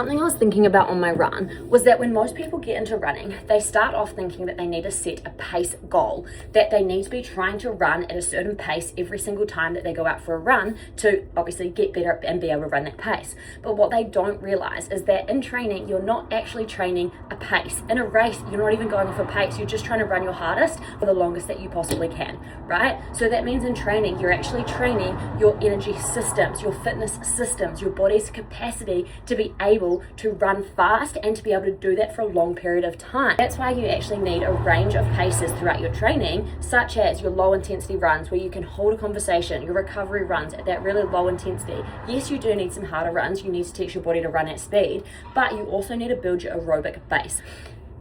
Something I was thinking about on my run was that when most people get into running, they start off thinking that they need to set a pace goal, that they need to be trying to run at a certain pace every single time that they go out for a run to obviously get better and be able to run that pace. But what they don't realize is that in training, you're not actually training a pace. In a race, you're not even going for pace, you're just trying to run your hardest for the longest that you possibly can, right? So that means in training, you're actually training your energy systems, your fitness systems, your body's capacity to be able to run fast and to be able to do that for a long period of time. That's why you actually need a range of paces throughout your training, such as your low intensity runs where you can hold a conversation, your recovery runs at that really low intensity. Yes, you do need some harder runs, you need to teach your body to run at speed, but you also need to build your aerobic base.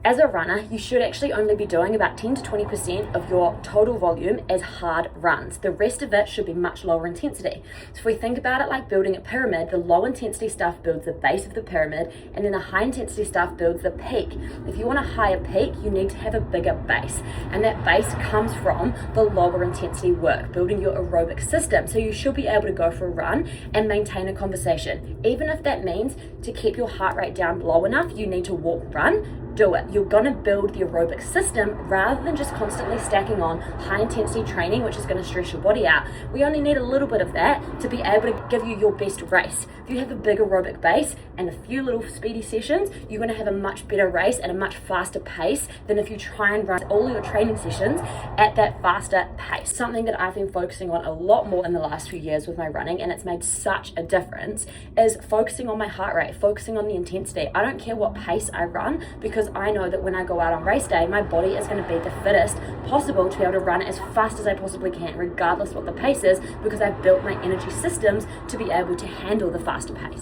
As a runner, you should actually only be doing about 10 to 20% of your total volume as hard runs. The rest of it should be much lower intensity. So if we think about it like building a pyramid, the low intensity stuff builds the base of the pyramid, and then the high intensity stuff builds the peak. If you want a higher peak, you need to have a bigger base. And that base comes from the lower intensity work, building your aerobic system. So you should be able to go for a run and maintain a conversation. Even if that means to keep your heart rate down low enough, you need to walk, run, do it. You're going to build the aerobic system rather than just constantly stacking on high intensity training, which is going to stress your body out. We only need a little bit of that to be able to give you your best race. If you have a big aerobic base and a few little speedy sessions, you're going to have a much better race at a much faster pace than if you try and run all your training sessions at that faster pace. Something that I've been focusing on a lot more in the last few years with my running, and it's made such a difference, is focusing on my heart rate, focusing on the intensity. I don't care what pace I run, because I know that when I go out on race day, my body is going to be the fittest possible to be able to run as fast as I possibly can, regardless what the pace is, because I've built my energy systems to be able to handle the faster pace.